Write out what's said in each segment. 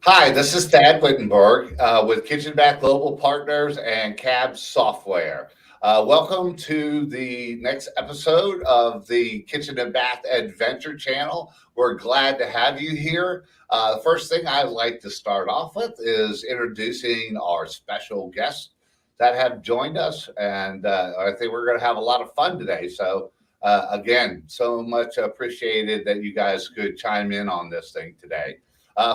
Hi, this is Thad Whittenburg with Kitchen Bath Global Partners and Cab Software. Welcome to the next episode of the Kitchen and Bath Adventure Channel. We're glad to have you here. The first thing I'd like to start off with is introducing our special guests that have joined us, and I think we're going to have a lot of fun today. So, again, so much appreciated that you guys could chime in on this thing today.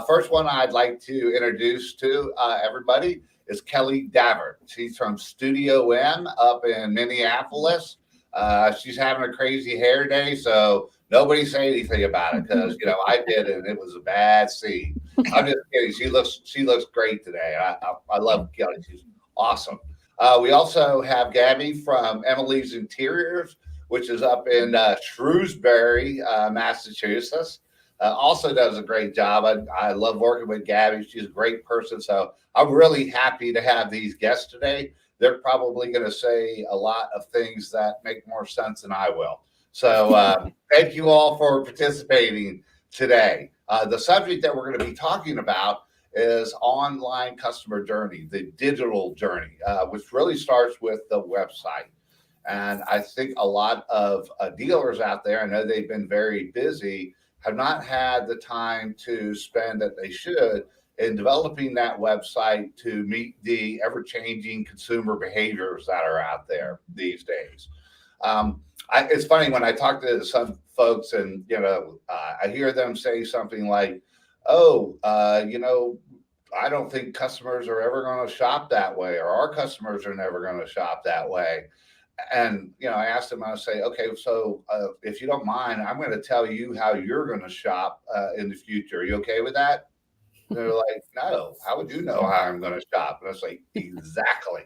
First one I'd like to introduce to everybody is Kelly Davert. She's from Studio M up in Minneapolis. She's having a crazy hair day, so nobody say anything about it because I did it and it was a bad scene. I'm just kidding. She looks great today. I love Kelly. She's awesome. We also have Gabby from Emily's Interiors, which is up in Shrewsbury, Massachusetts. Also does a great job. I love working with Gabby. She's a great person. So I'm really happy to have these guests today. They're probably going to say a lot of things that make more sense than I will. So thank you all for participating today. The subject that we're going to be talking about is online customer journey, the digital journey, which really starts with the website. And I think a lot of dealers out there, I know they've been very busy, have not had the time to spend that they should in developing that website to meet the ever-changing consumer behaviors that are out there these days. It's funny when I talk to some folks and, I hear them say something like, oh, I don't think customers are ever going to shop that way, or our customers are never going to shop that way. And I asked them, I say, okay, so if you don't mind, I'm going to tell you how you're going to shop in the future. Are you okay with that? And they're like, no, how would you know how I'm going to shop? And I was like, exactly.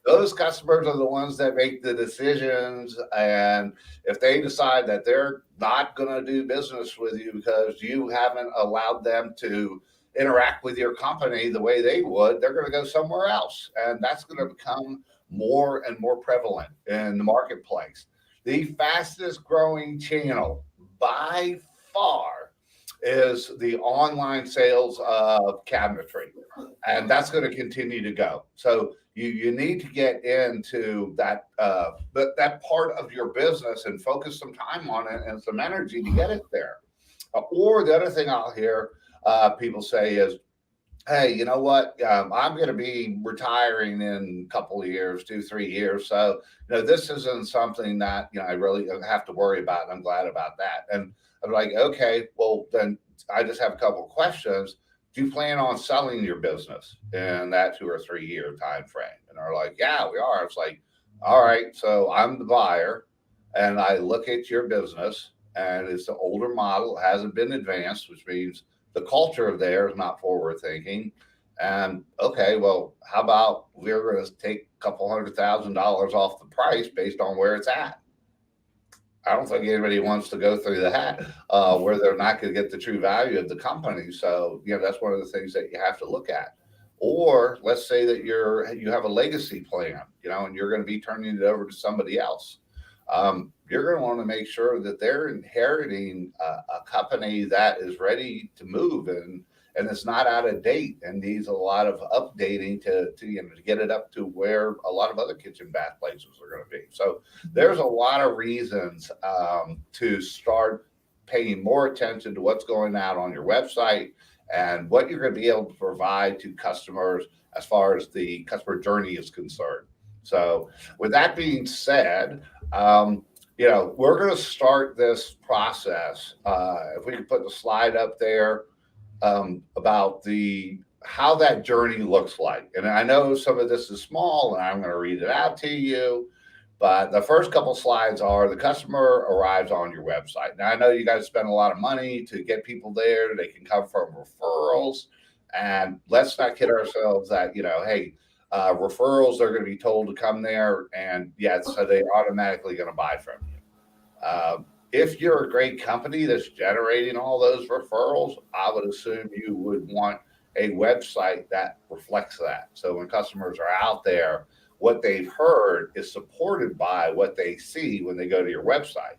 Those customers are the ones that make the decisions. And if they decide that they're not going to do business with you because you haven't allowed them to interact with your company the way they would, they're going to go somewhere else. And that's going to become more and more prevalent in the marketplace. The fastest growing channel by far is the online sales of cabinetry, and that's going to continue to go. So you need to get into that that part of your business and focus some time on it and some energy to get it there. Or the other thing I'll hear people say is, hey, you know what? I'm going to be retiring in a couple of years, 2, 3 years. So, this isn't something that, I really have to worry about. And I'm glad about that. And I'm like, okay, well, then I just have a couple of questions. Do you plan on selling your business in that 2 or 3 year time frame? And they're like, yeah, we are. It's like, all right, so I'm the buyer and I look at your business and it's an older model, hasn't been advanced, which means the culture of there is not forward thinking. And okay, well, how about we're going to take a couple $100,000 off the price based on where it's at? I don't think anybody wants to go through that where they're not going to get the true value of the company. So, that's one of the things that you have to look at. Or let's say that you have a legacy plan, and you're going to be turning it over to somebody else. You're going to want to make sure that they're inheriting a company that is ready to move and it's not out of date and needs a lot of updating to get it up to where a lot of other kitchen bath places are going to be. So there's a lot of reasons to start paying more attention to what's going out on your website and what you're going to be able to provide to customers as far as the customer journey is concerned. So with that being said, we're going to start this process. If we could put the slide up there about how that journey looks like. And I know some of this is small, and I'm going to read it out to you. But the first couple slides are the customer arrives on your website. Now, I know you guys spend a lot of money to get people there. They can come from referrals. And let's not kid ourselves that, hey, referrals are going to be told to come there. And so they're automatically going to buy from you. If you're a great company that's generating all those referrals, I would assume you would want a website that reflects that. So when customers are out there, what they've heard is supported by what they see when they go to your website.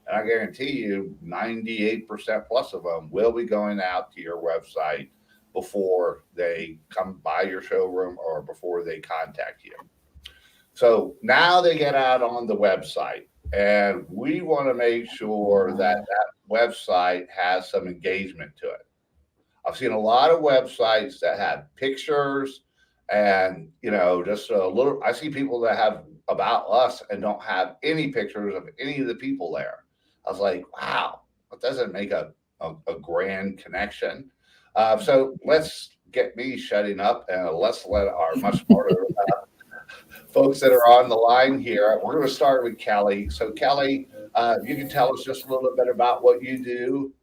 And I guarantee you 98% plus of them will be going out to your website before they come by your showroom or before they contact you. So now they get out on the website, and we want to make sure that that website has some engagement to it. I've seen a lot of websites that have pictures and, just a little. I see people that have about us and don't have any pictures of any of the people there. I was like, wow, that doesn't make a grand connection. So let's get me shutting up and let's let our much smarter folks that are on the line here. We're going to start with Kelly. So, Kelly, you can tell us just a little bit about what you do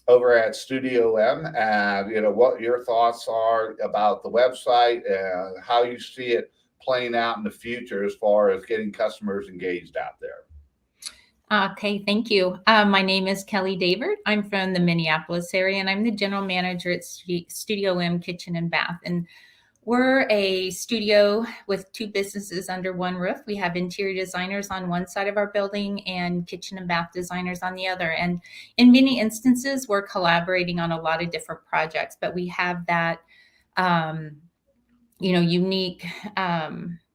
over at Studio M, and what your thoughts are about the website and how you see it playing out in the future as far as getting customers engaged out there. Okay, thank you. My name is Kelly David. I'm from the Minneapolis area, and I'm the general manager at Studio M Kitchen and Bath. And we're a studio with two businesses under one roof. We have interior designers on one side of our building and kitchen and bath designers on the other. And in many instances, we're collaborating on a lot of different projects, but we have that, unique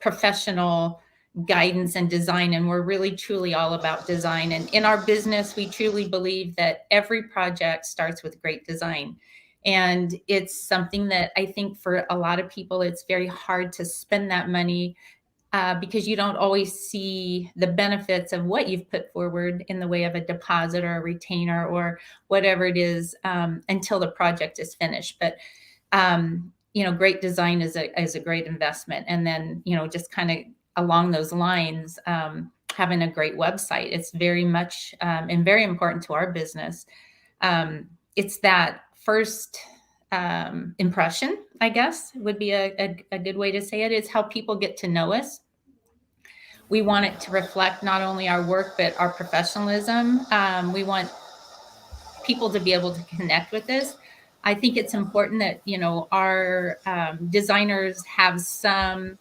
professional guidance and design. And we're really truly all about design. And in our business, we truly believe that every project starts with great design. And it's something that I think for a lot of people, it's very hard to spend that money because you don't always see the benefits of what you've put forward in the way of a deposit or a retainer or whatever it is until the project is finished. But great design is a great investment. And then, just kind of along those lines, having a great website, it's very much and very important to our business. It's that first impression, I guess, would be a good way to say it, is how people get to know us. We want it to reflect not only our work, but our professionalism. We want people to be able to connect with us. I think it's important that, our designers have some,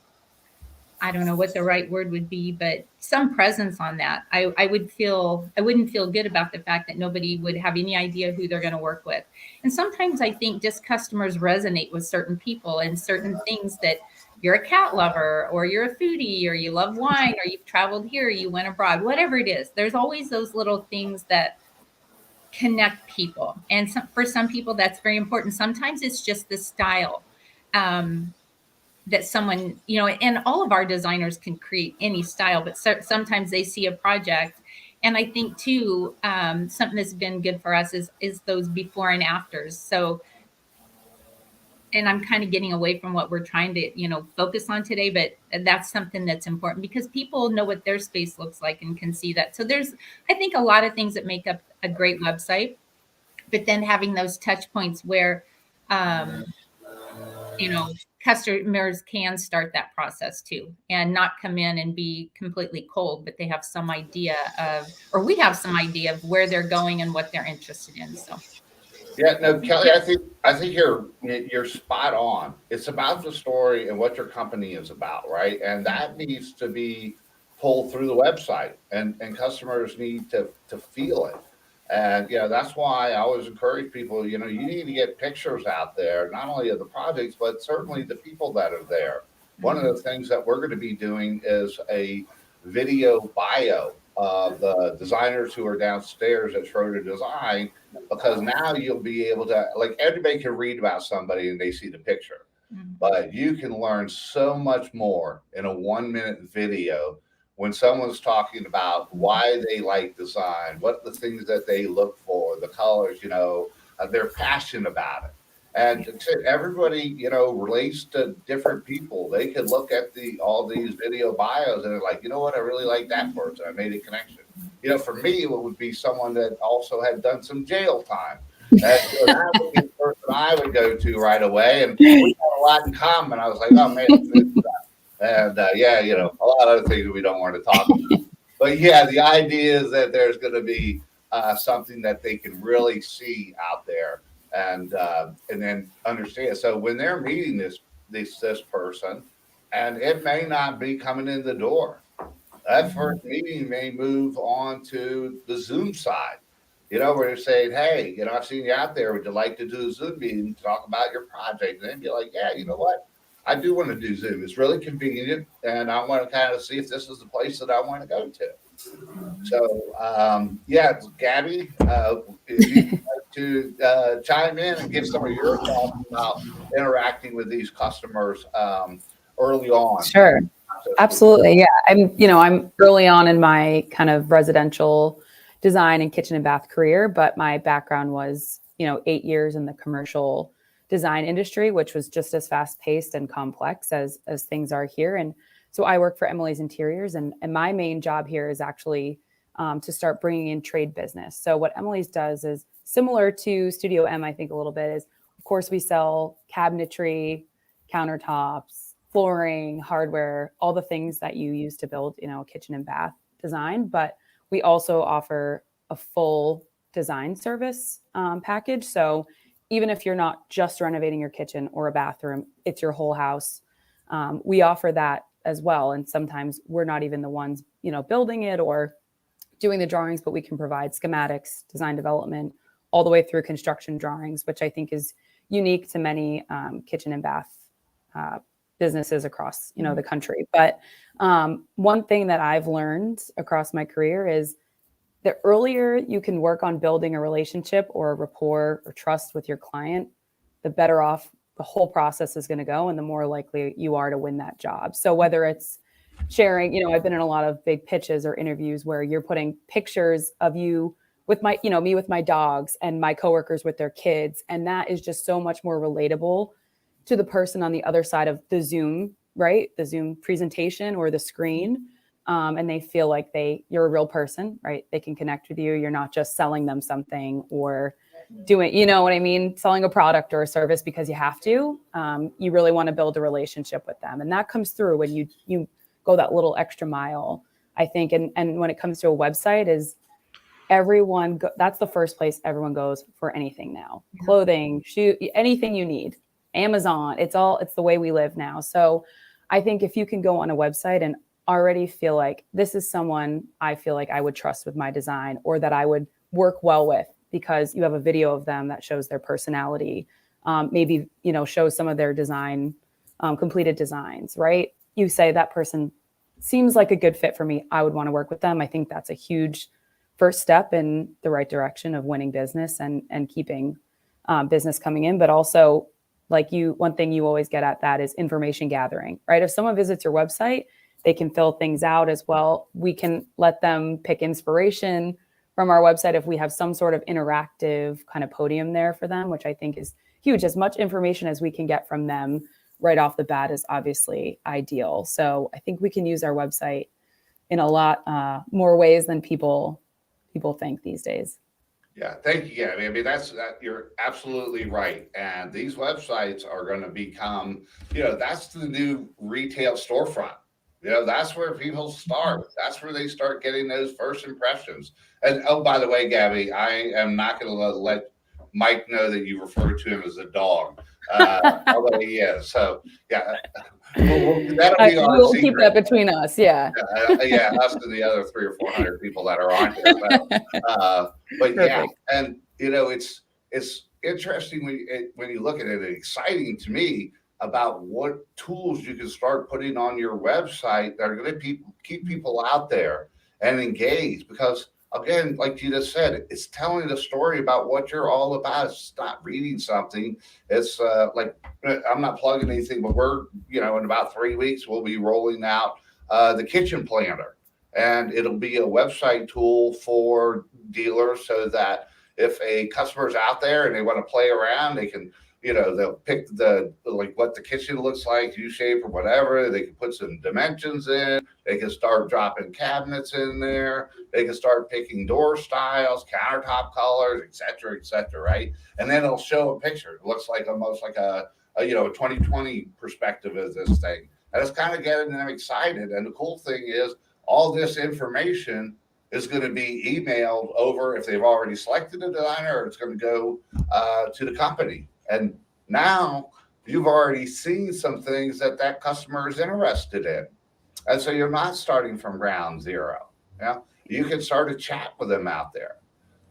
I don't know what the right word would be, but some presence on that. I wouldn't feel good about the fact that nobody would have any idea who they're going to work with. And sometimes I think just customers resonate with certain people and certain things, that you're a cat lover or you're a foodie or you love wine or you've traveled here, you went abroad, whatever it is. There's always those little things that connect people. And for some people, that's very important. Sometimes it's just the style. That someone, and all of our designers can create any style, but sometimes they see a project. And I think too, something that's been good for us is those before and afters. So, and I'm kind of getting away from what we're trying to, focus on today, but that's something that's important because people know what their space looks like and can see that. So there's, I think, a lot of things that make up a great website, but then having those touch points where, customers can start that process too, and not come in and be completely cold, but they have some idea of, or we have some idea of where they're going and what they're interested in. So, Yeah, no, Kelly, I think you're spot on. It's about the story and what your company is about, right? And that needs to be pulled through the website, and customers need to feel it. And that's why I always encourage people. You need to get pictures out there, not only of the projects, but certainly the people that are there. One of the things that we're going to be doing is a video bio of the designers who are downstairs at Schroeder Design, because now you'll be able to, like, everybody can read about somebody and they see the picture, but you can learn so much more in a 1-minute video when someone's talking about why they like design, what the things that they look for, the colors, they're passionate about it. And everybody, relates to different people. They could look at all these video bios and they're like, you know what, I really like that person. I made a connection. For me, it would be someone that also had done some jail time. And that would be the person I would go to right away. And we had a lot in common. I was like, oh man, and a lot of other things we don't want to talk about. But yeah, the idea is that there's going to be something that they can really see out there and then understand. So when they're meeting this person, and it may not be coming in the door, that first meeting may move on to the Zoom side. where you're saying, hey, I've seen you out there. Would you like to do a Zoom meeting to talk about your project? And then be like, yeah, you know what? I do want to do Zoom. It's really convenient, and I want to kind of see if this is the place that I want to go to. So, yeah, Gabby, if you'd like to chime in and give some of your thoughts about interacting with these customers early on. Sure. Absolutely. Yeah. I'm early on in my kind of residential design and kitchen and bath career, but my background was, 8 years in the commercial design industry, which was just as fast paced and complex as things are here. And so I work for Emily's Interiors, and my main job here is actually to start bringing in trade business. So what Emily's does is similar to Studio M, I think a little bit is, of course, we sell cabinetry, countertops, flooring, hardware, all the things that you use to build, a kitchen and bath design. But we also offer a full design service package. So even if you're not just renovating your kitchen or a bathroom, it's your whole house. We offer that as well. And sometimes we're not even the ones, building it or doing the drawings, but we can provide schematics, design development, all the way through construction drawings, which I think is unique to many kitchen and bath businesses across, the country. But one thing that I've learned across my career is the earlier you can work on building a relationship or a rapport or trust with your client, the better off the whole process is going to go and the more likely you are to win that job. So whether it's sharing, I've been in a lot of big pitches or interviews where you're putting pictures of you with my, me with my dogs and my coworkers with their kids. And that is just so much more relatable to the person on the other side of the Zoom, right? The Zoom presentation or the screen. And they feel like you're a real person, right? They can connect with you. You're not just selling them something or doing, you know what I mean? Selling a product or a service because you have to. You really want to build a relationship with them. And that comes through when you go that little extra mile, I think. And when it comes to a website is that's the first place everyone goes for anything now. Clothing, shoe, anything you need. Amazon, it's the way we live now. So I think if you can go on a website and already feel like this is someone I feel like I would trust with my design or that I would work well with because you have a video of them that shows their personality, maybe, shows some of their design, completed designs, right? You say that person seems like a good fit for me. I would want to work with them. I think that's a huge first step in the right direction of winning business and keeping business coming in, but also one thing you always get at that is information gathering, right? If someone visits your website, they can fill things out as well. We can let them pick inspiration from our website if we have some sort of interactive kind of podium there for them, which I think is huge. As much information as we can get from them right off the bat is obviously ideal. So I think we can use our website in a lot more ways than people think these days. Yeah, thank you. Yeah, I mean you're absolutely right. And these websites are going to become, that's the new retail storefront. That's where people start. That's where they start getting those first impressions. And oh, by the way, Gabby, I am not going to let Mike know that you refer to him as a dog, although he is. So yeah, that'll be our we'll secret. Keep that between us. Yeah. Yeah, us and the other 300 or 400 people that are on here. But yeah, and it's interesting when you look at it. It's exciting to me about what tools you can start putting on your website that are going to keep people out there and engaged. Because again, like you just said, it's telling a story about what you're all about. It's not reading something. It's like, I'm not plugging anything, but we're, in about 3 weeks, we'll be rolling out the kitchen planner. And it'll be a website tool for dealers so that if a customer's out there and they want to play around, they can, they'll pick what the kitchen looks like, U-shape or whatever. They can put some dimensions in. They can start dropping cabinets in there. They can start picking door styles, countertop colors, et cetera, right? And then it'll show a picture. It looks like almost like a 2020 perspective of this thing. And it's kind of getting them excited. And the cool thing is all this information is going to be emailed over if they've already selected a designer, or it's going to go to the company. And now you've already seen some things that customer is interested in. And so you're not starting from ground zero. Yeah, you can start a chat with them out there.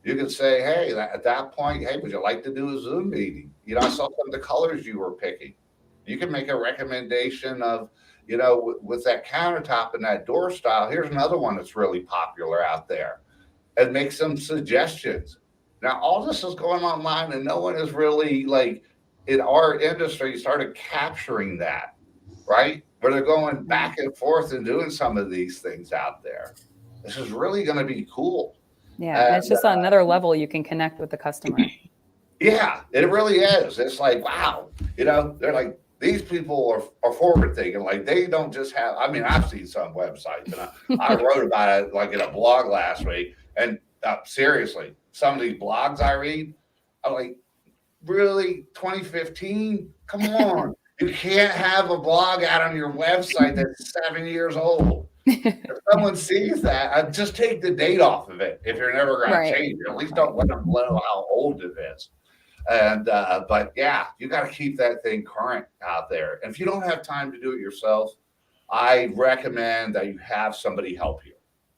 You can say, hey, at that point, hey, would you like to do a Zoom meeting? You know, I saw some of the colors you were picking. You can make a recommendation of, you know, with that countertop and that door style. Here's another one that's really popular out there, and make some suggestions. Now, all this is going online, and no one is really like in our industry started capturing that, right? Where they're going back and forth and doing some of these things out there. This is really going to be cool. Yeah, and it's just on another level you can connect with the customer. Yeah, it really is. It's like, wow, you know, they're like, these people are forward thinking. Like, they don't just have, I mean, I've seen some websites, and I wrote about it like in a blog last week. And seriously, some of these blogs I read, I'm like, really, 2015? Come on. You can't have a blog out on your website that's 7 years old. If someone sees that, just take the date off of it. If you're never going to change it, at least don't let them know how old it is. And but yeah, you got to keep that thing current out there. And if you don't have time to do it yourself, I recommend that you have somebody help you.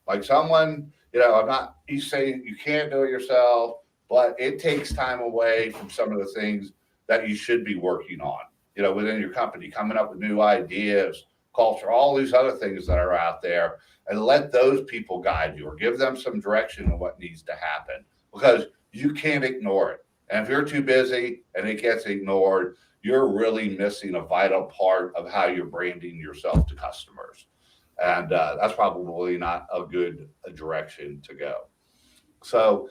Like someone, you know, I'm not, you say you can't do it yourself, but it takes time away from some of the things that you should be working on, you know, within your company, coming up with new ideas, culture, all these other things that are out there, and let those people guide you or give them some direction on what needs to happen, because you can't ignore it. And if you're too busy and it gets ignored, you're really missing a vital part of how you're branding yourself to customers. And that's probably not a good direction to go. So,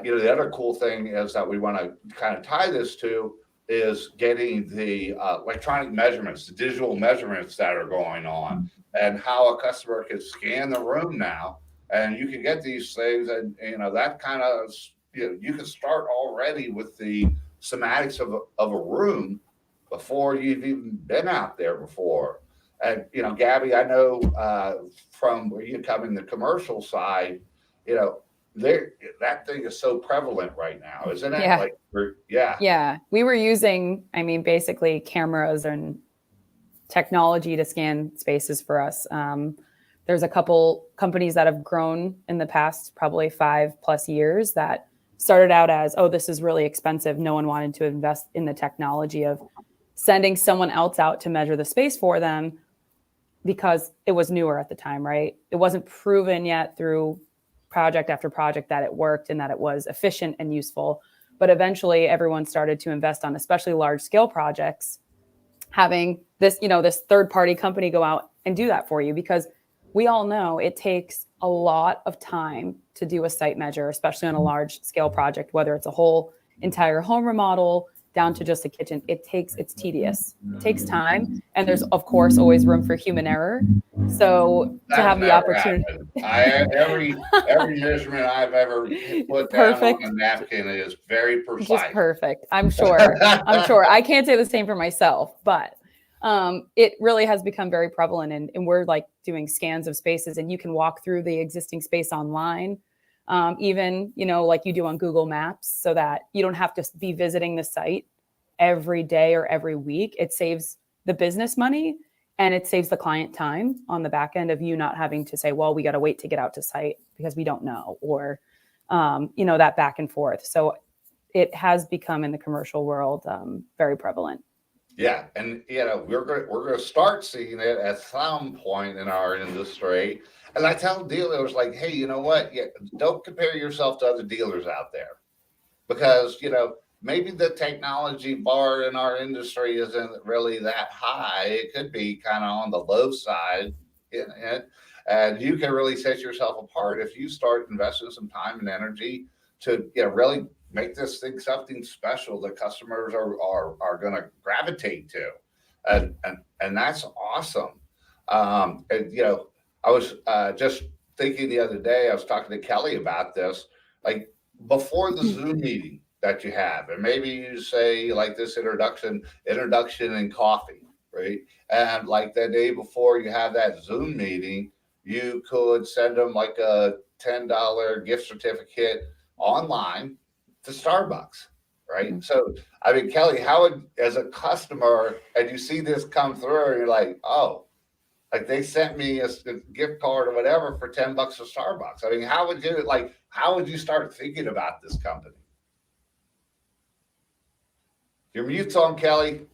you know, the other cool thing is that we want to kind of tie this to is getting the electronic measurements, the digital measurements that are going on, and how a customer can scan the room now. And you can get these things, and, you know, that kind of, you know, you can start already with the semantics of a room before you've even been out there before. And, you know, Gabby, I know from where you come in the commercial side, you know, that thing is so prevalent right now, isn't it? Yeah. Like, yeah. We were using, I mean, basically cameras and technology to scan spaces for us. There's a couple companies that have grown in the past probably 5+ years that started out as, oh, this is really expensive. No one wanted to invest in the technology of sending someone else out to measure the space for them because it was newer at the time, right? It wasn't proven yet through project after project that it worked and that it was efficient and useful. But eventually everyone started to invest on, especially large scale projects, having this, you know, this third party company go out and do that for you, because we all know it takes a lot of time to do a site measure, especially on a large scale project, whether it's a whole entire home remodel down to just a kitchen. It's tedious. It takes time. And there's, of course, always room for human error. So to have the opportunity. Every measurement I've ever put down on a napkin is very precise. Just perfect. I'm sure. I can't say the same for myself, but it really has become very prevalent. And we're like doing scans of spaces, and you can walk through the existing space online. Even, you know, like you do on Google Maps, so that you don't have to be visiting the site every day or every week. It saves the business money, and it saves the client time on the back end of you not having to say, well, we got to wait to get out to site because we don't know, or, you know, that back and forth. So it has become in the commercial world very prevalent. Yeah, and you know, we're going to start seeing it at some point in our industry. And I tell dealers, like, hey, you know what? Yeah, don't compare yourself to other dealers out there, because, you know, maybe the technology bar in our industry isn't really that high. It could be kind of on the low side, and you can really set yourself apart if you start investing some time and energy to, you know, really make this thing something special that customers are going to gravitate to, and that's awesome. And, you know, I was just thinking the other day, I was talking to Kelly about this, like before the Zoom meeting that you have, and maybe you say like this introduction and coffee, right? And like the day before you have that Zoom meeting, you could send them like a $10 gift certificate online to Starbucks, right? Mm-hmm. So, I mean, Kelly, how would, as a customer, and you see this come through, and you're like, oh, Like they sent me a gift card or whatever for $10 at Starbucks. I mean, how would you start thinking about this company? Your mute's on, Kelly.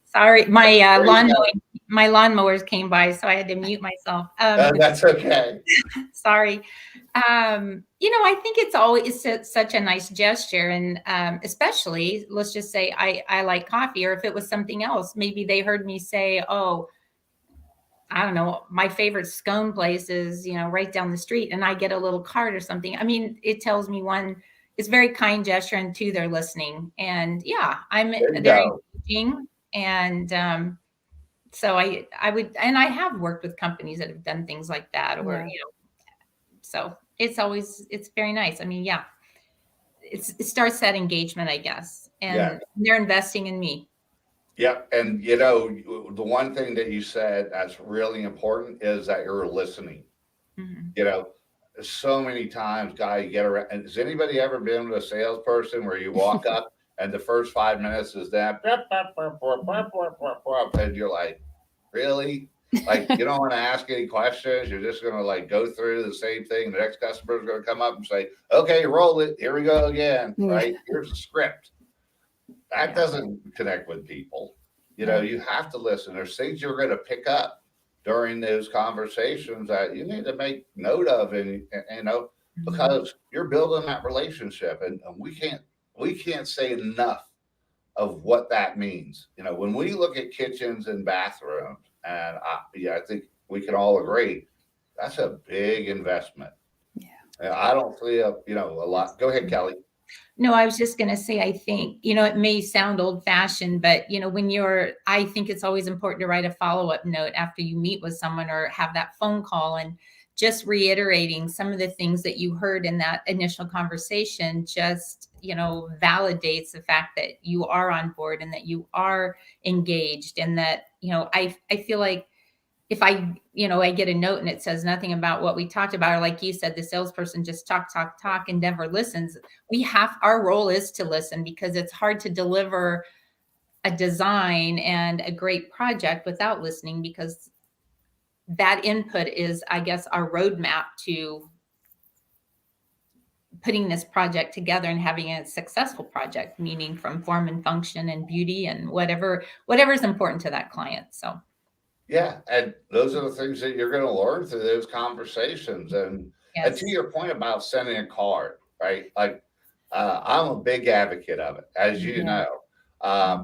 Sorry, There you go. my lawnmowers came by, so I had to mute myself. That's okay. Sorry. I think it's such a nice gesture, and especially, let's just say I like coffee, or if it was something else, maybe they heard me say, "Oh, I don't know, my favorite scone place is, right down the street," and I get a little card or something. I mean, it tells me, one, it's very kind gesture, and two, they're listening. And yeah, There you they're go. engaging. And so I would, and I have worked with companies that have done things like that, or, Yeah. so it's very nice. I mean, yeah, it starts that engagement, I guess. And Yeah. they're investing in me. Yep. And the one thing that you said that's really important is that you're listening. Mhm. So many times, guy, you get around. And has anybody ever been with a salesperson where you walk up and the first 5 minutes is that, and you're like, really? Like, you don't want to ask any questions. You're just going to like go through the same thing. The next customer is going to come up and say, okay, roll it. Here we go again. Right. Here's the script. That doesn't connect with people. You have to listen. There's things you're going to pick up during those conversations that you need to make note of, and because you're building that relationship, and we can't say enough of what that means. When we look at kitchens and bathrooms, and I think we can all agree that's a big investment. Yeah. And I don't see a lot. Go ahead, Kelly. No, I was just going to say, I think, it may sound old fashioned, but, I think it's always important to write a follow-up note after you meet with someone or have that phone call, and just reiterating some of the things that you heard in that initial conversation, just, validates the fact that you are on board and that you are engaged, and that, I feel like, if I get a note and it says nothing about what we talked about, or like you said, the salesperson just talk, and never listens. Our role is to listen, because it's hard to deliver a design and a great project without listening, because that input is, I guess, our roadmap to putting this project together and having a successful project, meaning from form and function and beauty and whatever is important to that client. So Yeah, and those are the things that you're going to learn through those conversations. And yes. to your point about sending a card, right? Like, I'm a big advocate of it, as you know.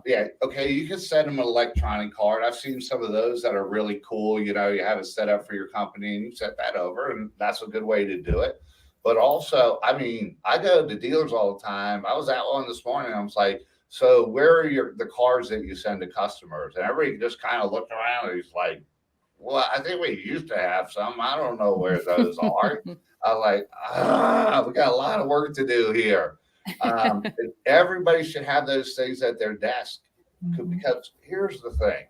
Yeah, okay, you can send them an electronic card. I've seen some of those that are really cool. You have it set up for your company and you set that over, and that's a good way to do it. But also, I mean, I go to dealers all the time. I was at one this morning. I was like, so where are the cards that you send to customers? And everybody just kind of looked around and he's like, well, I think we used to have some. I don't know where those are. I was like, we got a lot of work to do here. Everybody should have those things at their desk, because here's the thing.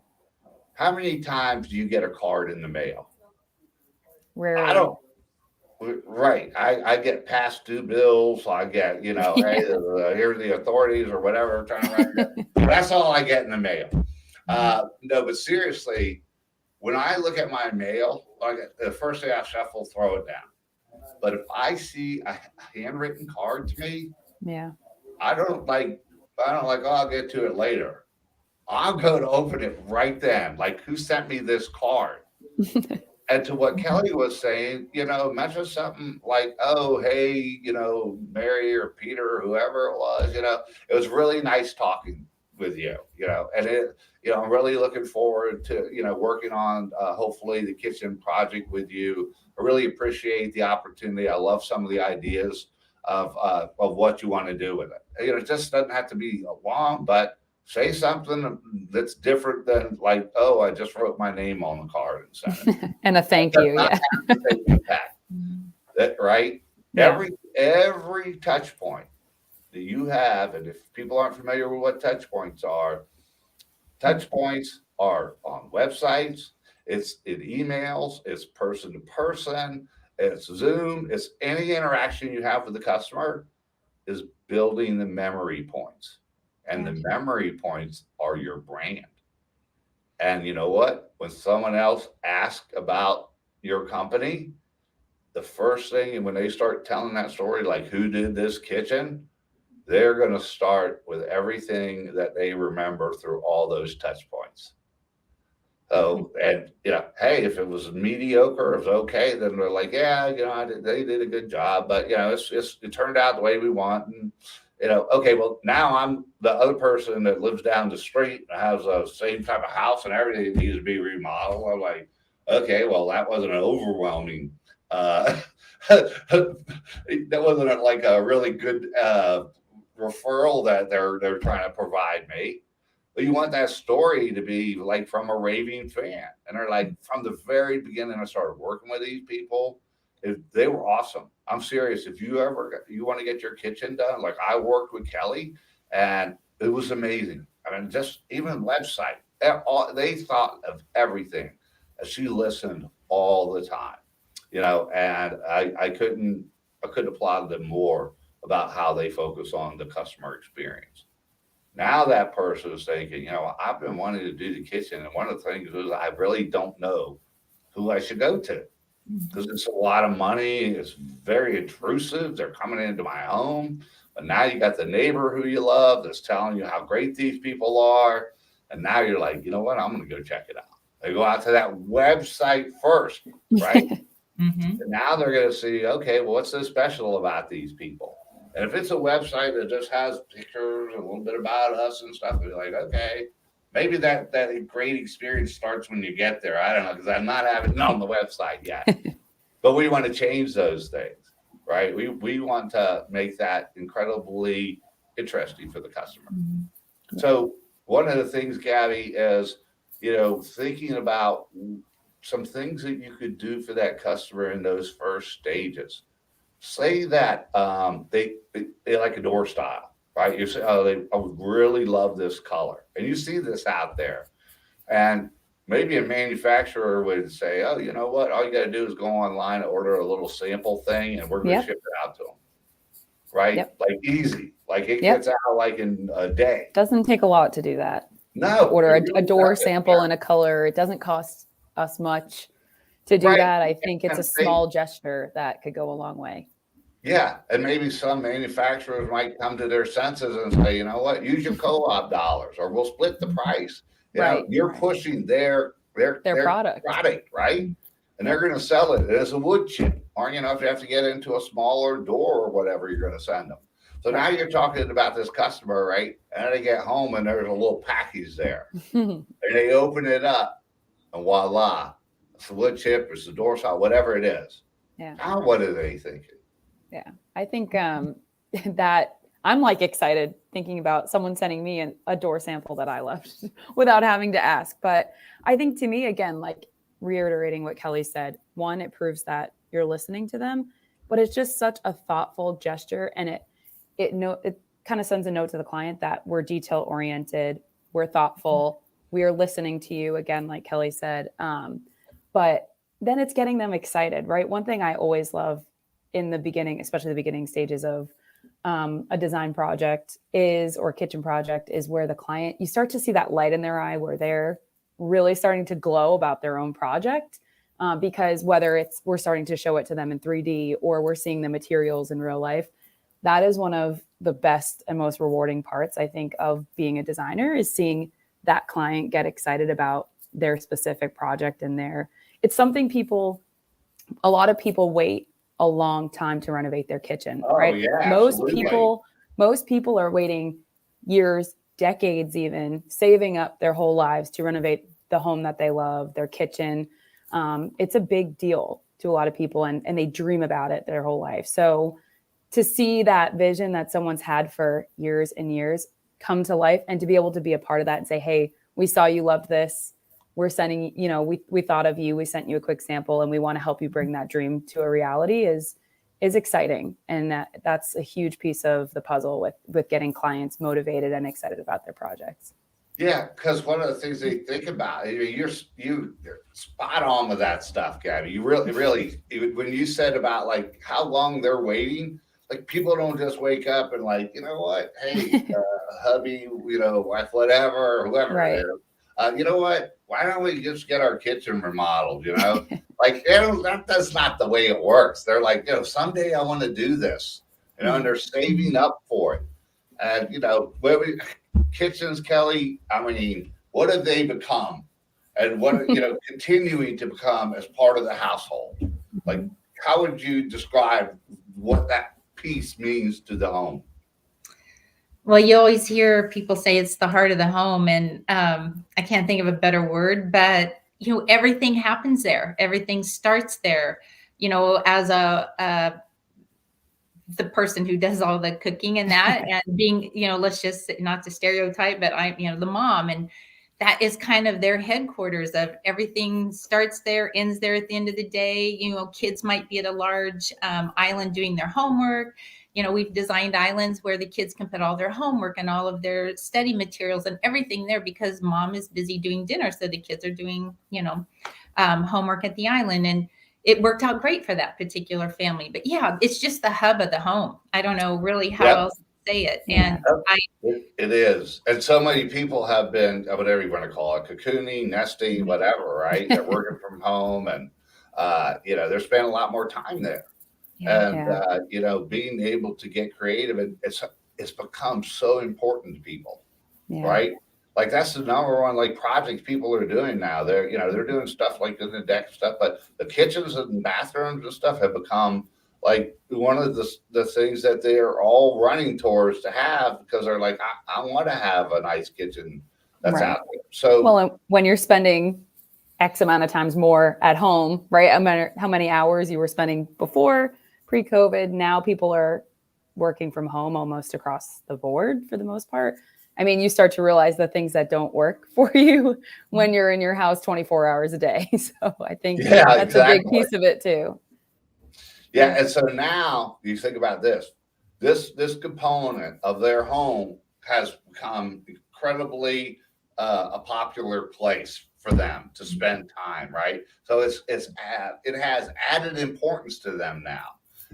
How many times do you get a card in the mail? Rarely. I don't. Right. I get past due bills. I get, hey, here's the authorities or whatever I'm trying to write. That's all I get in the mail. No, but seriously, when I look at my mail, the first thing I shuffle, throw it down. But if I see a handwritten card to me, I don't like, oh, I'll get to it later. I'm going to open it right then. Like, who sent me this card? And to what Kelly was saying, mention something like, oh, hey, Mary or Peter or whoever it was, it was really nice talking with you, and I'm really looking forward to, working on hopefully the kitchen project with you. I really appreciate the opportunity. I love some of the ideas of what you want to do with it. It just doesn't have to be long, but say something that's different than like, oh, I just wrote my name on the card and sent it. And a thank you. Yeah. That, right? Yeah. Every touch point that you have, and if people aren't familiar with what touch points are on websites, it's in emails, it's person to person, it's Zoom, it's any interaction you have with the customer is building the memory points. And the memory points are your brand. And you know what? When someone else asks about your company, the first thing, and when they start telling that story, like who did this kitchen, they're going to start with everything that they remember through all those touch points. So, and hey, if it was mediocre, it was okay, then they're like, yeah, they did a good job, but it turned out the way we want. And, okay, well, now I'm the other person that lives down the street and has the same type of house and everything that needs to be remodeled. I'm like, okay, well, that wasn't an overwhelming, that wasn't like a really good, referral that they're trying to provide me. But you want that story to be like from a raving fan. And they're like, from the very beginning, I started working with these people. They were awesome. I'm serious. If you want to get your kitchen done, like I worked with Kelly, and it was amazing. I mean, just even website, they thought of everything. And she listened all the time, and I couldn't applaud them more about how they focus on the customer experience. Now that person is thinking, I've been wanting to do the kitchen, and one of the things is I really don't know who I should go to because it's a lot of money. It's very intrusive. They're coming into my home, but now you got the neighbor who you love that's telling you how great these people are, and now you're like, you know what? I'm going to go check it out. They go out to that website first, right? And now they're going to see, okay, well, what's so special about these people? And if it's a website that just has pictures and a little bit about us and stuff, you're like, okay, maybe that great experience starts when you get there. I don't know, because I'm not having it on the website yet. But we want to change those things, right? We want to make that incredibly interesting for the customer. So one of the things, Gabby, is, thinking about some things that you could do for that customer in those first stages. Say that they like a door style, right? You say, I would really love this color. And you see this out there. And maybe a manufacturer would say, oh, you know what? All you got to do is go online and order a little sample thing, and we're going to ship it out to them, right? Like easy. Like it gets out like in a day. Doesn't take a lot to do that. No. Order a door sample and a color. It doesn't cost us much to do that. I think it's a small gesture that could go a long way. Yeah, and maybe some manufacturers might come to their senses and say, you know what, use your co-op dollars, or we'll split the price. You're pushing their product, right? And they're going to sell it as a wood chip, or if you have to get into a smaller door or whatever you're going to send them. So now you're talking about this customer, right? And they get home and there's a little package there, and they open it up, and voila, it's a wood chip, it's a door saw, whatever it is. Yeah. Now what are they thinking? Yeah, I think that I'm like excited thinking about someone sending me a door sample that I left without having to ask. But I think, to me, again, like reiterating what Kelly said, one, it proves that you're listening to them, but it's just such a thoughtful gesture. And it kind of sends a note to the client that we're detail oriented, we're thoughtful, we are listening to you, again, like Kelly said. But then it's getting them excited, right? One thing I always love in the beginning, especially the beginning stages of a design project or kitchen project, is where the client, you start to see that light in their eye where they're really starting to glow about their own project, because whether we're starting to show it to them in 3D or we're seeing the materials in real life, that is one of the best and most rewarding parts, I think, of being a designer, is seeing that client get excited about their specific project. And it's something a lot of people wait a long time to renovate their kitchen, right? Yeah, most people are waiting years, decades, even saving up their whole lives to renovate the home that they love, their kitchen. It's a big deal to a lot of people, and they dream about it their whole life. So to see that vision that someone's had for years and years come to life, and to be able to be a part of that and say, hey, we saw you loved this. We're sending, we thought of you, we sent you a quick sample, and we want to help you bring that dream to a reality is exciting. And that's a huge piece of the puzzle with getting clients motivated and excited about their projects. Yeah, because one of the things they think about, you're spot on with that stuff, Gabby. You really, when you said about like how long they're waiting, like people don't just wake up and like, you know what, hey, hubby, wife, whatever, whoever, right. You know what? Why don't we just get our kitchen remodeled? Like, that's not the way it works. They're like, someday I want to do this, and they're saving up for it. And, kitchens, Kelly, I mean, what have they become? And what, continuing to become as part of the household? Like, how would you describe what that piece means to the home? Well, you always hear people say it's the heart of the home, and I can't think of a better word, but everything happens there. Everything starts there. As the person who does all the cooking and that, and being, let's just not to stereotype, but the mom, and that is kind of their headquarters of everything starts there, ends there at the end of the day. Kids might be at a large island doing their homework. We've designed islands where the kids can put all their homework and all of their study materials and everything there because mom is busy doing dinner. So the kids are doing, homework at the island. And it worked out great for that particular family. But yeah, it's just the hub of the home. I don't know really how else to say it. And it is. And so many people have been, whatever you want to call it, cocooning, nesting, whatever, right? They're working from home and, they're spending a lot more time there. Being able to get creative, it's become so important to people, right? Like that's the number one projects people are doing now. They're doing stuff like in the deck stuff, but the kitchens and bathrooms and stuff have become like one of the things that they're all running towards to have because they're like, I want to have a nice kitchen that's out there. So well, when you're spending X amount of times more at home, right? No matter how many hours you were spending before pre-COVID, now people are working from home almost across the board for the most part. I mean, you start to realize the things that don't work for you when you're in your house 24 hours a day. So I think that's a big piece of it too. Yeah. And so now you think about this component of their home has become incredibly a popular place for them to spend time, right? So it has added importance to them now.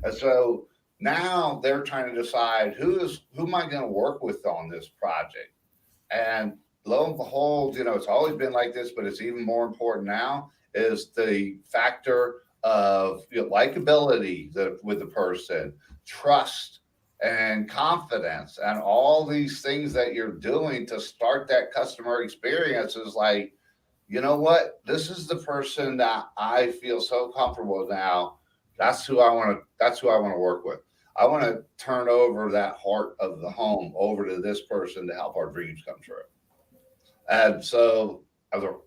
And so now they're trying to decide who am I going to work with on this project? And lo and behold, it's always been like this, but it's even more important now is the factor of likability with the person, trust and confidence, and all these things that you're doing to start that customer experience is like, you know what? This is the person that I feel so comfortable with now. That's who I want to work with. I want to turn over that heart of the home over to this person to help our dreams come true. And so,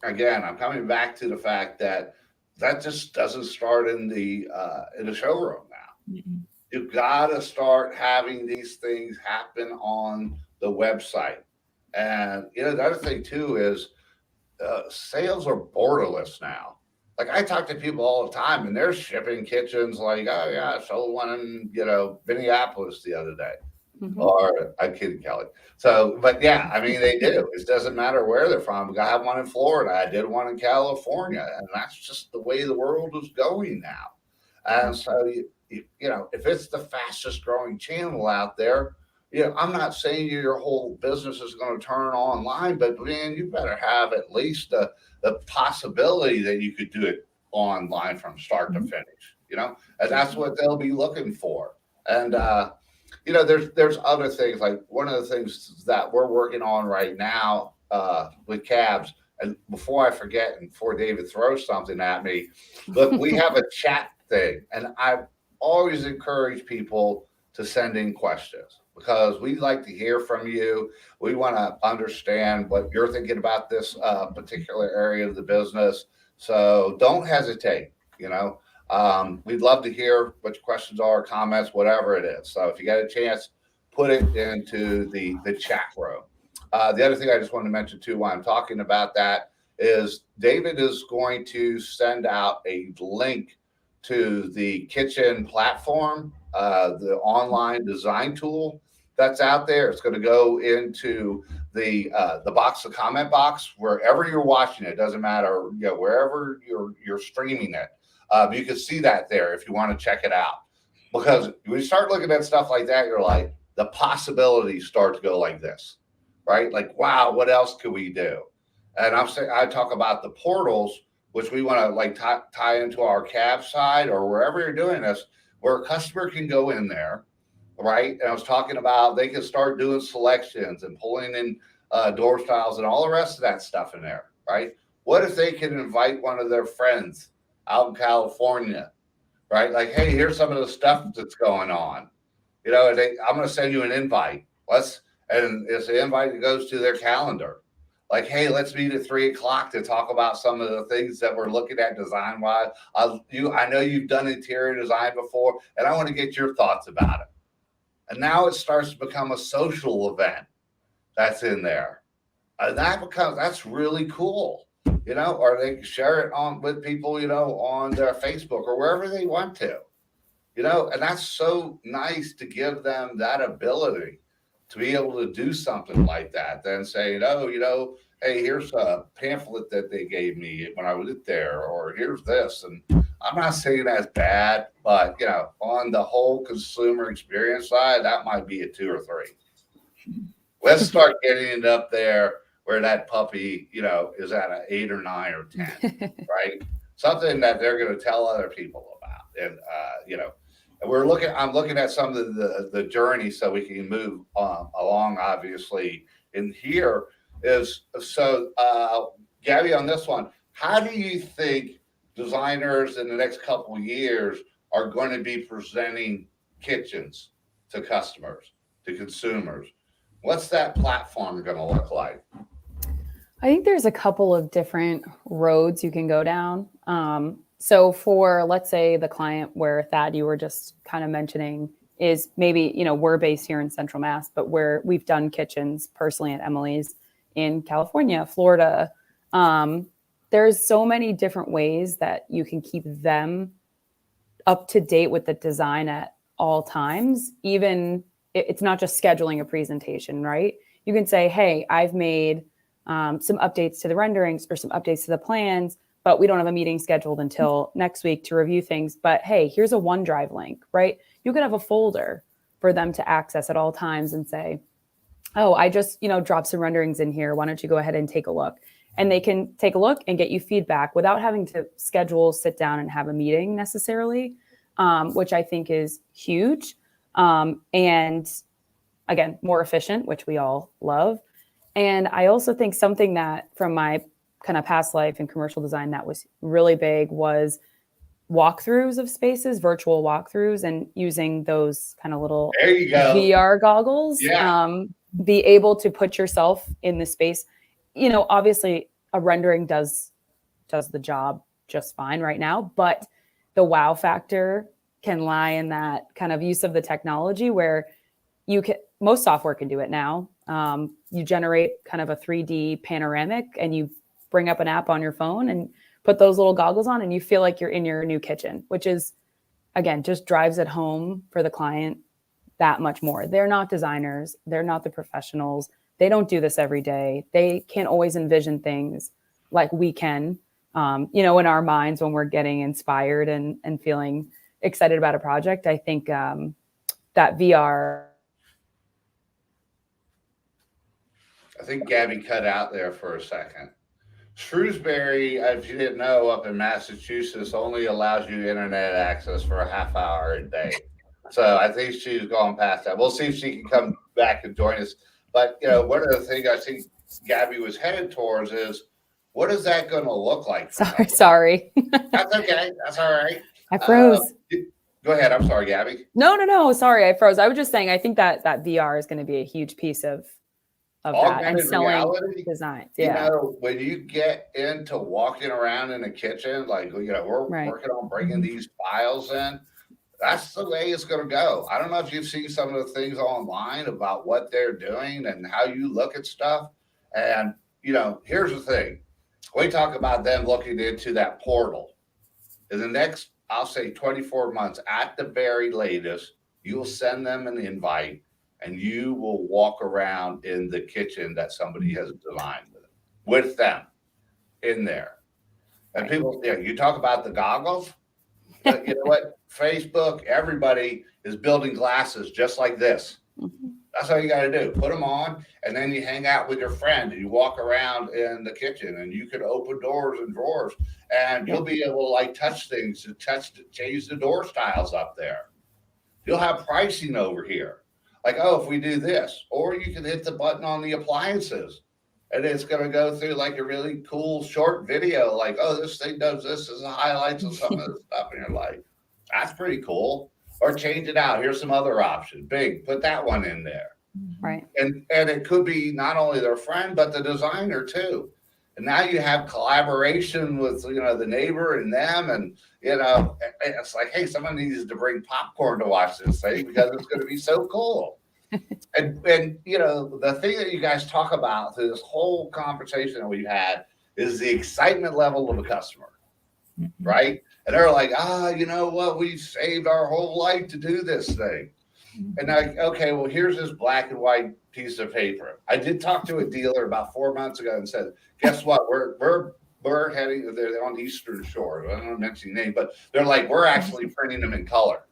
again, I'm coming back to the fact that just doesn't start in the showroom now. Mm-hmm. You've got to start having these things happen on the website. And the other thing too is sales are borderless now. Like I talk to people all the time, and they're shipping kitchens. Like, oh yeah, I sold one in Minneapolis the other day. Mm-hmm. Or I'm kidding, Kelly. So, but yeah, I mean they do. It doesn't matter where they're from. I have one in Florida. I did one in California, and that's just the way the world is going now. And so, if it's the fastest growing channel out there, I'm not saying your whole business is going to turn online, but man, you better have at least the possibility that you could do it online from start to finish, and that's what they'll be looking for. And, there's other things, like one of the things that we're working on right now with cabs. And before I forget, and before David throws something at me, look, we have a chat thing, and I've always encouraged people to send in questions because we'd like to hear from you. We want to understand what you're thinking about this particular area of the business. So don't hesitate. We'd love to hear what your questions are, comments, whatever it is. So if you get a chance, put it into the chat room. The other thing I just wanted to mention too, while I'm talking about that, is David is going to send out a link to the kitchen platform, the online design tool that's out there. It's going to go into the comment box, wherever you're watching it. Doesn't matter, wherever you're streaming it. You can see that there if you want to check it out. Because when you start looking at stuff like that, you're like, the possibilities start to go like this, right? Like, wow, what else could we do? And I talk about the portals, which we want to like tie into our cab side or wherever you're doing this, where a customer can go in there, right? And I was talking about they can start doing selections and pulling in door styles and all the rest of that stuff in there, right? What if they can invite one of their friends out in California, right? Like, hey, here's some of the stuff that's going on. You know, I'm going to send you an invite. And it's an invite that goes to their calendar. Like, hey, let's meet at 3:00 to talk about some of the things that we're looking at design wise. I know you've done interior design before, and I want to get your thoughts about it. And now it starts to become a social event that's in there. And that's really cool, you know, or they can share it on with people, you know, on their Facebook or wherever they want to, you know, and that's so nice to give them that ability to be able to do something like that, then say, no, you know, hey, here's a pamphlet that they gave me when I was there, or here's this. And I'm not saying that's bad, but, you know, on the whole consumer experience side, that might be a 2 or 3. Let's start getting it up there where that puppy, you know, is at an 8 or 9 or 10, right? Something that they're going to tell other people about. And, you know, I'm looking at some of the journey so we can move along, obviously, in here is so, Gabby, on this one, how do you think designers in the next couple of years are going to be presenting kitchens to customers, to consumers? What's that platform going to look like? I think there's a couple of different roads you can go down. So for, let's say, the client where Thad, you were just kind of mentioning is maybe, you know, we're based here in Central Mass, but we've done kitchens personally at Emily's in California, Florida. There's so many different ways that you can keep them up to date with the design at all times. Even it's not just scheduling a presentation, right? You can say, hey, I've made some updates to the renderings or some updates to the plans, but we don't have a meeting scheduled until next week to review things. But hey, here's a OneDrive link, right? You could have a folder for them to access at all times and say, oh, I just, you know, dropped some renderings in here. Why don't you go ahead and take a look? And they can take a look and get you feedback without having to sit down and have a meeting necessarily, which I think is huge. And again, more efficient, which we all love. And I also think something that from my kind of past life in commercial design that was really big was walkthroughs of spaces, virtual walkthroughs, and using those kind of little VR goggles. Yeah. Be able to put yourself in the space. You know, obviously a rendering does the job just fine right now, but the wow factor can lie in that kind of use of the technology where most software can do it now. You generate kind of a 3D panoramic and you bring up an app on your phone and put those little goggles on and you feel like you're in your new kitchen, which is, again, just drives it home for the client that much more. They're not designers. They're not the professionals. They don't do this every day. They can't always envision things like we can, you know, in our minds when we're getting inspired and feeling excited about a project. I think that VR. I think Gabby cut out there for a second. Shrewsbury, if you didn't know, up in Massachusetts, only allows you internet access for a half hour a day. So I think she's gone past that. We'll see if she can come back and join us. But, you know, one of the things I think Gabby was headed towards is, what is that going to look like? Sorry. That's okay. That's all right. I froze. Go ahead. I'm sorry, Gabby. No. Sorry, I froze. I was just saying, I think that VR is going to be a huge piece of that and selling reality, designs. Yeah. You know, when you get into walking around in the kitchen, like, you know, we're working on bringing these files in. That's the way it's going to go. I don't know if you've seen some of the things online about what they're doing and how you look at stuff. And, you know, here's the thing. We talk about them looking into that portal. In the next, I'll say 24 months at the very latest, you'll send them an invite and you will walk around in the kitchen that somebody has designed with them in there. And people, you talk about the goggles. But you know what? Facebook, everybody is building glasses just like this. That's all you got to do. Put them on, and then you hang out with your friend, and you walk around in the kitchen, and you can open doors and drawers, and you'll be able to like touch things, change the door styles up there. You'll have pricing over here. Like, oh, if we do this, or you can hit the button on the appliances and it's going to go through like a really cool short video. Like, oh, this thing does this as the highlights of some of the stuff. And you're like, that's pretty cool. Or change it out. Here's some other options. Big, put that one in there. Right. And it could be not only their friend, but the designer too. And now you have collaboration with, the neighbor and them. And, it's like, hey, someone needs to bring popcorn to watch this thing because it's going to be so cool. And the thing that you guys talk about through this whole conversation that we've had is the excitement level of a customer, right? And they're like, you know what? We saved our whole life to do this thing. And like, okay, well, here's this black and white piece of paper. I did talk to a dealer about 4 months ago and said, guess what? We're heading, they're on the Eastern Shore. I don't want to mention the name, but they're like, we're actually printing them in color.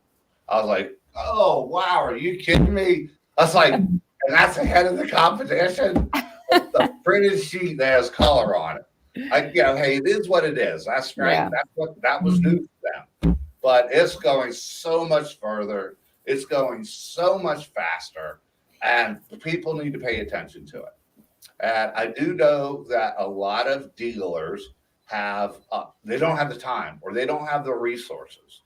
I was like, oh, wow, are you kidding me? I was like, and that's ahead of the competition. The printed sheet that has color on it. Hey, it is what it is. That's right. Yeah. That was new for them. But it's going so much further. It's going so much faster, and people need to pay attention to it. And I do know that a lot of dealers they don't have the time or they don't have the resources,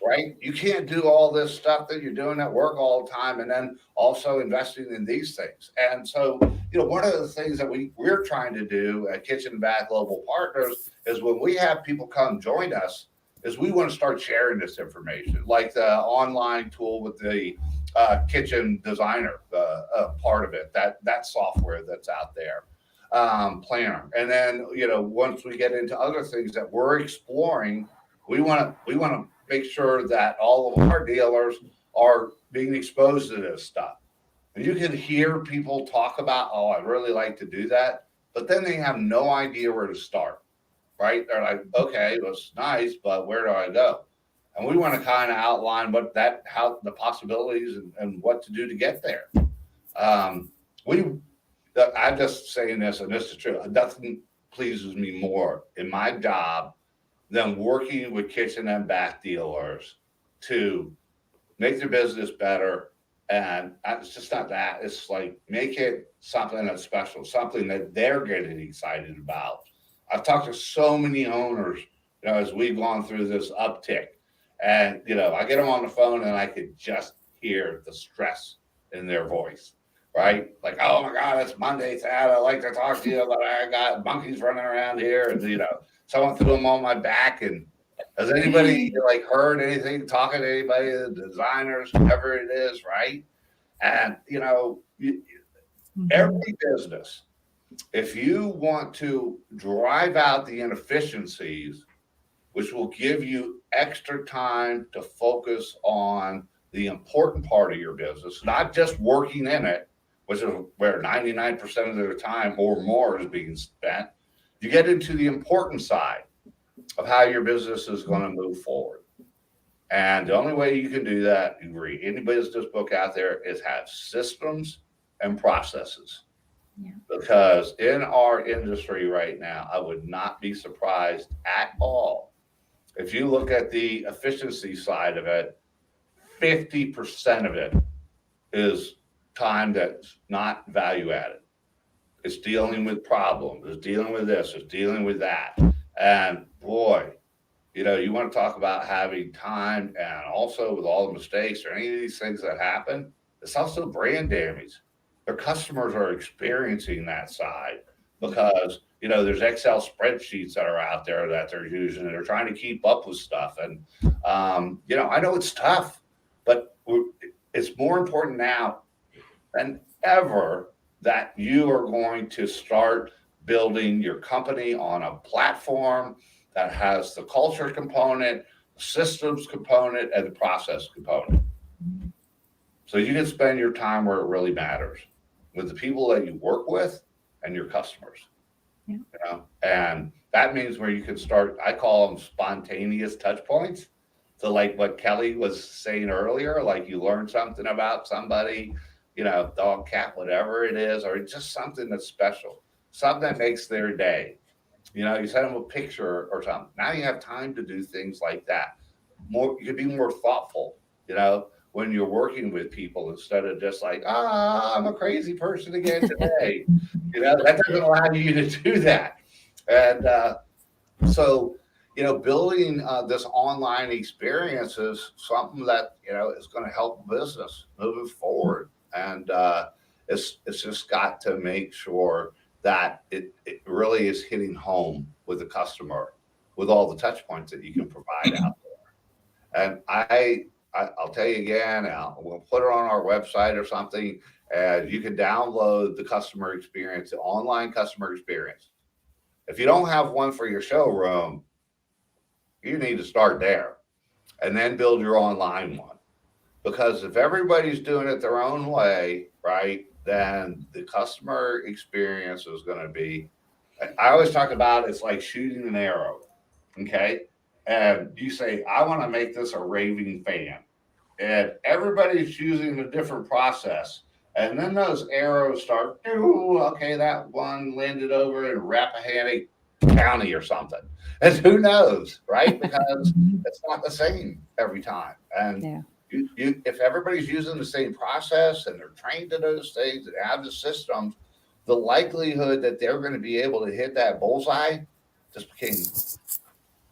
right? You can't do all this stuff that you're doing at work all the time and then also investing in these things. And so, one of the things that we're trying to do at Kitchen and Bath Global Partners is when we have people come join us, is we want to start sharing this information, like the online tool with the kitchen designer part of it, that software that's out there. Planner. And then, once we get into other things that we're exploring, we want to make sure that all of our dealers are being exposed to this stuff. And you can hear people talk about, oh, I'd really like to do that, but then they have no idea where to start, right? They're like, okay, well, it's nice, but where do I go? And we want to kind of outline how the possibilities and what to do to get there. I'm just saying this, and this is true. Nothing pleases me more in my job than working with kitchen and bath dealers to make their business better. And it's just not that. It's like make it something that's special, something that they're getting excited about. I've talked to so many owners, as we've gone through this uptick. And, I get them on the phone and I could just hear the stress in their voice. Right? Like, oh my God, it's Monday, Thad. I like to talk to you, but I got monkeys running around here, and someone threw them on my back. And has anybody heard anything, talking to anybody, the designers, whoever it is, right? And every business, if you want to drive out the inefficiencies, which will give you extra time to focus on the important part of your business, not just working in it, which is where 99% of their time or more is being spent, you get into the important side of how your business is going to move forward. And the only way you can do that, you read any business book out there, is have systems and processes. Yeah. Because in our industry right now, I would not be surprised at all if you look at the efficiency side of it, 50% of it is time that's not value added. It's dealing with problems. It's dealing with this. It's dealing with that. And boy, you want to talk about having time, and also with all the mistakes or any of these things that happen, it's also brand damage. Their customers are experiencing that side because, there's Excel spreadsheets that are out there that they're using, and they're trying to keep up with stuff. And, I know it's tough, but it's more important now than ever that you are going to start building your company on a platform that has the culture component, the systems component, and the process component. So you can spend your time where it really matters, with the people that you work with and your customers. Yeah. And that means where you can start, I call them spontaneous touch points. So like what Kelly was saying earlier, like you learn something about somebody, dog, cat, whatever it is, or just something that's special, something that makes their day. You send them a picture or something. Now you have time to do things like that. You could be more thoughtful, when you're working with people instead of just like, I'm a crazy person again today. That doesn't allow you to do that. And so, building this online experience is something that, is going to help business moving forward. And it's just got to make sure that it really is hitting home with the customer with all the touch points that you can provide out there. And I'll tell you again, we'll put it on our website or something, and you can download the customer experience, the online customer experience. If you don't have one for your showroom, you need to start there and then build your online one. Because if everybody's doing it their own way, right, then the customer experience is going to be, I always talk about it's like shooting an arrow, okay? And you say, I want to make this a raving fan. And everybody's using a different process. And then those arrows start, okay, that one landed over in Rappahannock County or something. And who knows, right? Because it's not the same every time. And if everybody's using the same process and they're trained to those things and have the systems, the likelihood that they're going to be able to hit that bullseye just became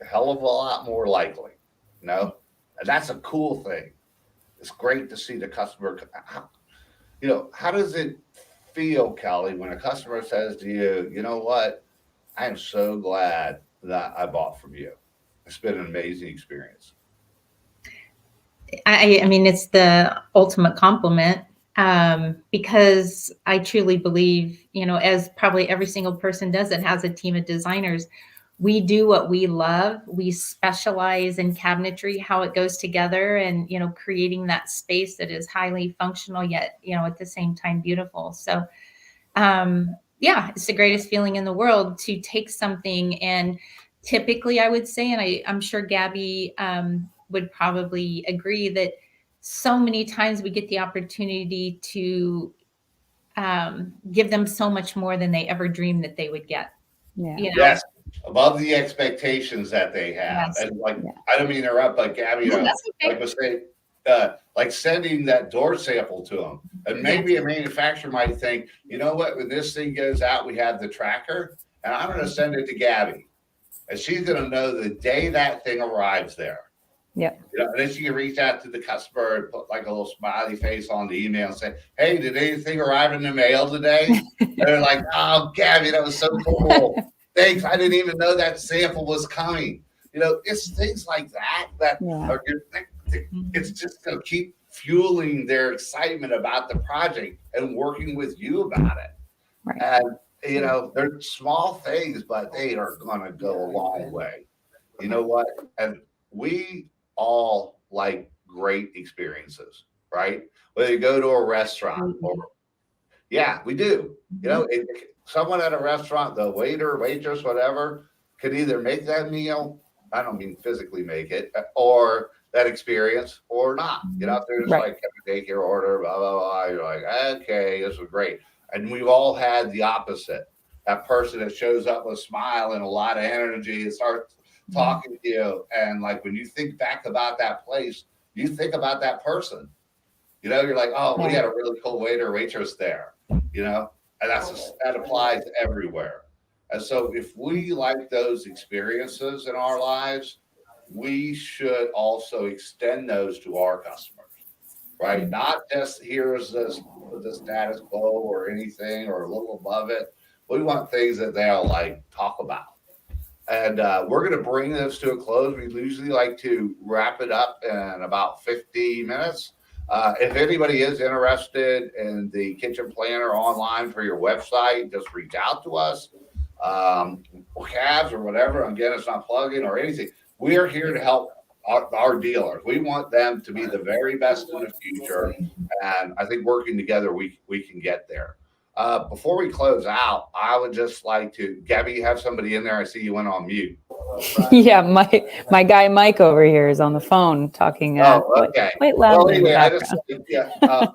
a hell of a lot more likely, And that's a cool thing. It's great to see the customer. How does it feel, Kelly, when a customer says to you, you know what? I am so glad that I bought from you. It's been an amazing experience. I mean, it's the ultimate compliment, because I truly believe, as probably every single person does that has a team of designers, we do what we love. We specialize in cabinetry, how it goes together, and, creating that space that is highly functional, yet, at the same time, beautiful. So, it's the greatest feeling in the world to take something, and typically I would say, and I'm sure Gabby would probably agree, that so many times we get the opportunity to give them so much more than they ever dreamed that they would get. Yes, above the expectations that they have. Yes. And I don't mean to interrupt, but Gabby, like sending that door sample to them. And maybe a manufacturer might think, you know what, when this thing goes out, we have the tracker, and I'm going to send it to Gabby. And she's going to know the day that thing arrives there. Yeah. And then she can reach out to the customer and put like a little smiley face on the email and say, hey, did anything arrive in the mail today? And they're like, oh, Gabby, that was so cool. Thanks. I didn't even know that sample was coming. It's things like that are it's just going to keep fueling their excitement about the project and working with you about it. Right. And, they're small things, but they are going to go a long way. You know what? And we all like great experiences, right? Whether you go to a restaurant or, we do. Someone at a restaurant, the waiter, waitress, whatever, could either make that meal, I don't mean physically make it, or that experience or not. If they're just like, take your order, blah, blah, blah, you're like, okay, this was great. And we've all had the opposite. That person that shows up with a smile and a lot of energy and starts talking to you. And like, when you think back about that place, you think about that person. You're like, oh, we had a really cool waiter or waitress there, and that applies everywhere. And so if we like those experiences in our lives, we should also extend those to our customers, right? Not just here's the status quo or anything or a little above it. We want things that they'll like talk about. And we're going to bring this to a close. We usually like to wrap it up in about 50 minutes. If anybody is interested in the kitchen planner online for your website, just reach out to us. Cabs or whatever. Again, it's not plugging or anything. We are here to help our dealers. We want them to be the very best in the future. And I think working together, we can get there. Before we close out, I would just like to, Gabby, you have somebody in there. I see you went on mute. Yeah, my guy Mike over here is on the phone talking Okay. quite Well, loudly in the anyway, background.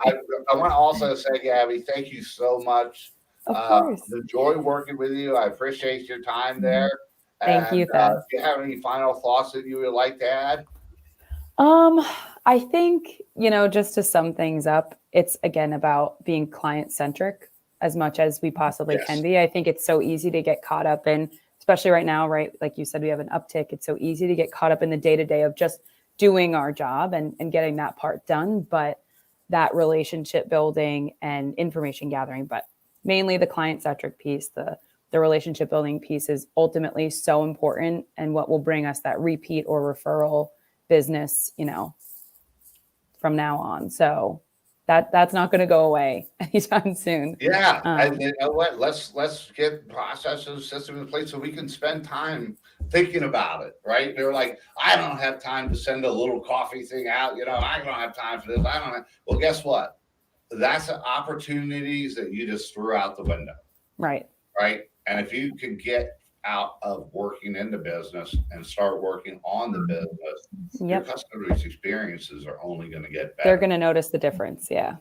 I want to also say, Gabby, thank you so much. Of course. Enjoy working with you. I appreciate your time there. Thank you, And Thad. do you have any final thoughts that you would like to add? I think, just to sum things up, it's again about being client centric as much as we possibly Yes. can be. I think it's so easy to get caught up in, especially right now, right? Like you said, we have an uptick. It's so easy to get caught up in the day-to-day of just doing our job and getting that part done. But that relationship building and information gathering, but mainly the client centric piece, the relationship building piece is ultimately so important, and what will bring us that repeat or referral business, from now on. So that's not going to go away anytime soon. Yeah, and you know what? Let's get processes, systems in place so we can spend time thinking about it. Right? They're like, I don't have time to send a little coffee thing out. I don't have time for this. I don't have. Well, guess what? That's opportunities that you just threw out the window. Right. Right. And if you can get out of working in the business and start working on the business, your customers' experiences are only going to get better. They're going to notice the difference. Yeah.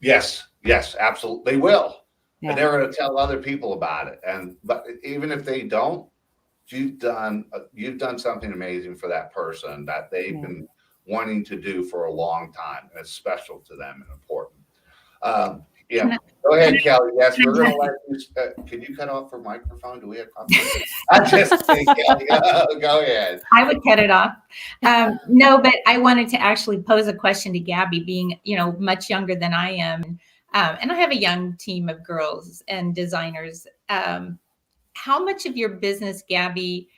Yes, absolutely. They will. Yeah. And they're going to tell other people about it. But even if they don't, you've done something amazing for that person that they've been wanting to do for a long time. And it's special to them and important. Go ahead, Kelly. Yes, we're going to let you. Can you cut off her microphone? Do we have competition? I just think, Kelly, go ahead. I would cut it off. No, but I wanted to actually pose a question to Gabby, being much younger than I am, and I have a young team of girls and designers. How much of your business, Gabby?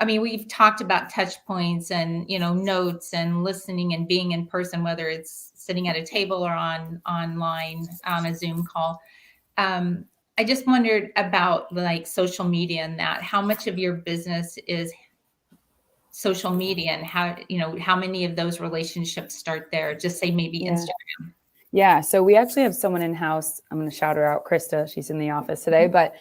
I mean, we've talked about touch points and, notes and listening and being in person, whether it's sitting at a table or online on a Zoom call. I just wondered about like social media and that. How much of your business is social media, and how many of those relationships start there? Just say maybe Instagram. Yeah, so we actually have someone in-house. I'm going to shout her out, Krista. She's in the office today, but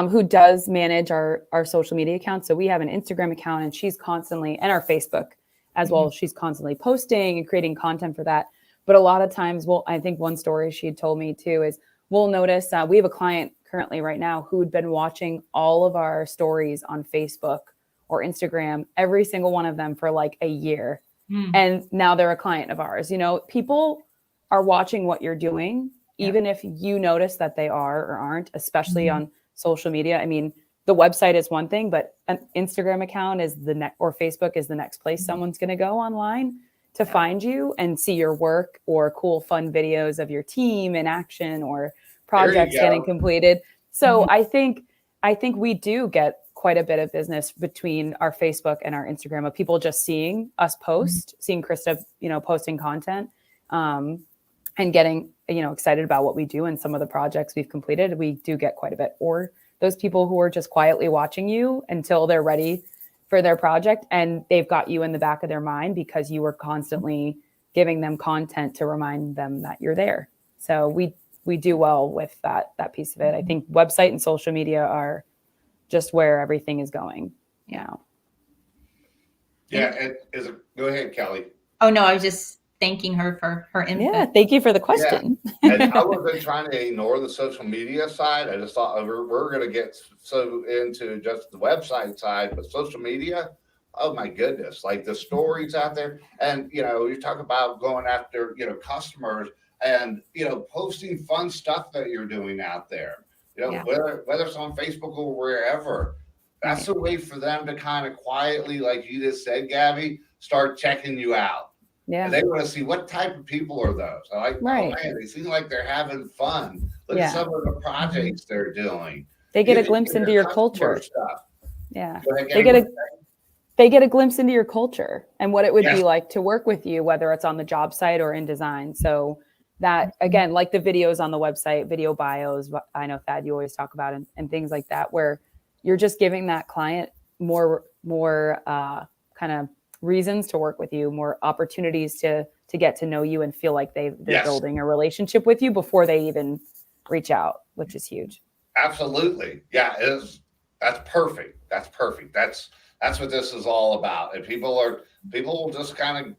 who does manage our social media accounts. So we have an Instagram account, and she's constantly, and our Facebook as well. She's constantly posting and creating content for that. But a lot of times, I think one story she had told me too is we'll notice we have a client currently right now who'd been watching all of our stories on Facebook or Instagram, every single one of them for like a year. And now they're a client of ours. People are watching what you're doing, even if you notice that they are or aren't, especially on social media. I mean, the website is one thing, but an Instagram account is or Facebook is the next place someone's going to go online to find you and see your work or cool, fun videos of your team in action or projects getting completed. So I think we do get quite a bit of business between our Facebook and our Instagram of people just seeing us post, seeing Krista, posting content, and getting, excited about what we do and some of the projects we've completed. We do get quite a bit. Or those people who are just quietly watching you until they're ready for their project, and they've got you in the back of their mind because you were constantly giving them content to remind them that you're there. So we do well with that piece of it. I think website and social media are just where everything is going now. Yeah. Go ahead, Kelly. Oh, no, I was just thanking her for her input. Yeah, thank you for the question. Yeah. And I wasn't trying to ignore the social media side. I just thought we're going to get so into just the website side, but social media, oh my goodness, like the stories out there. And, you talk about going after, customers and, posting fun stuff that you're doing out there, whether it's on Facebook or wherever. That's a way for them to kind of quietly, like you just said, Gabby, start checking you out. Yeah. And they want to see what type of people are those. I'm like, oh man, they seem like they're having fun. Look at some of the projects they're doing. They get a glimpse into your culture. Stuff. Yeah. They get a glimpse into your culture and what it would be like to work with you, whether it's on the job site or in design. So that, again, like the videos on the website, video bios, I know, Thad, you always talk about, and things like that, where you're just giving that client more kind of reasons to work with you, more opportunities to get to know you and feel like they're building a relationship with you before they even reach out, which is huge. Absolutely. Yeah, that's perfect. That's perfect. That's what this is all about. And people will just kind of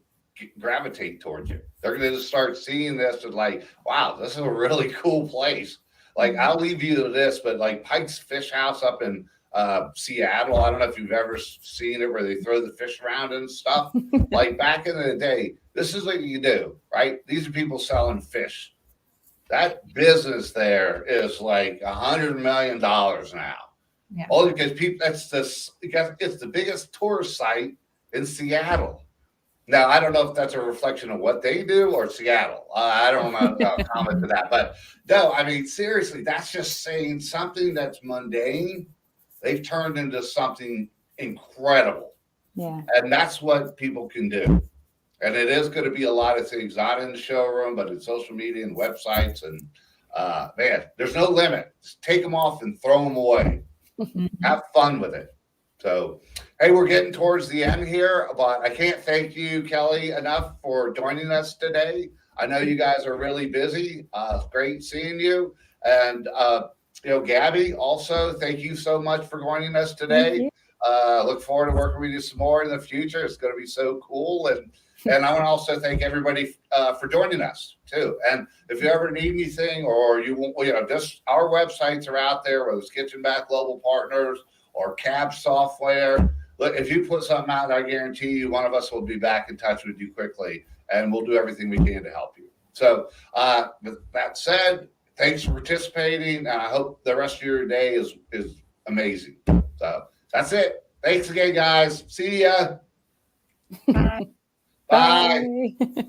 gravitate towards you. They're going to just start seeing this and like, wow, this is a really cool place. Like, I'll leave you to this, but like Pike's Fish House up in Seattle, I don't know if you've ever seen it where they throw the fish around and stuff. Like back in the day, this is what you do, right? These are people selling fish. That business there is like $100 million now. Yeah. Only because because it's the biggest tourist site in Seattle. Now, I don't know if that's a reflection of what they do or Seattle. I don't want to comment to that. But no, I mean, seriously, that's just saying something that's mundane. They've turned into something incredible. Yeah. And that's what people can do. And it is going to be a lot of things, not in the showroom, but in social media and websites. And man, there's no limit. Just take them off and throw them away. Have fun with it. So, hey, we're getting towards the end here, but I can't thank you, Kelly, enough for joining us today. I know you guys are really busy. Great seeing you. And, Gabby, also, thank you so much for joining us today. Look forward to working with you some more in the future. It's going to be so cool. And I want to also thank everybody for joining us too. And if you ever need anything, or just our websites are out there, whether it's Kitchen Bath Global Partners or CAB software. Look, if you put something out, I guarantee you one of us will be back in touch with you quickly, and we'll do everything we can to help you. So with that said, thanks for participating. And I hope the rest of your day is amazing. So that's it. Thanks again, guys. See ya. Bye. Bye. Bye.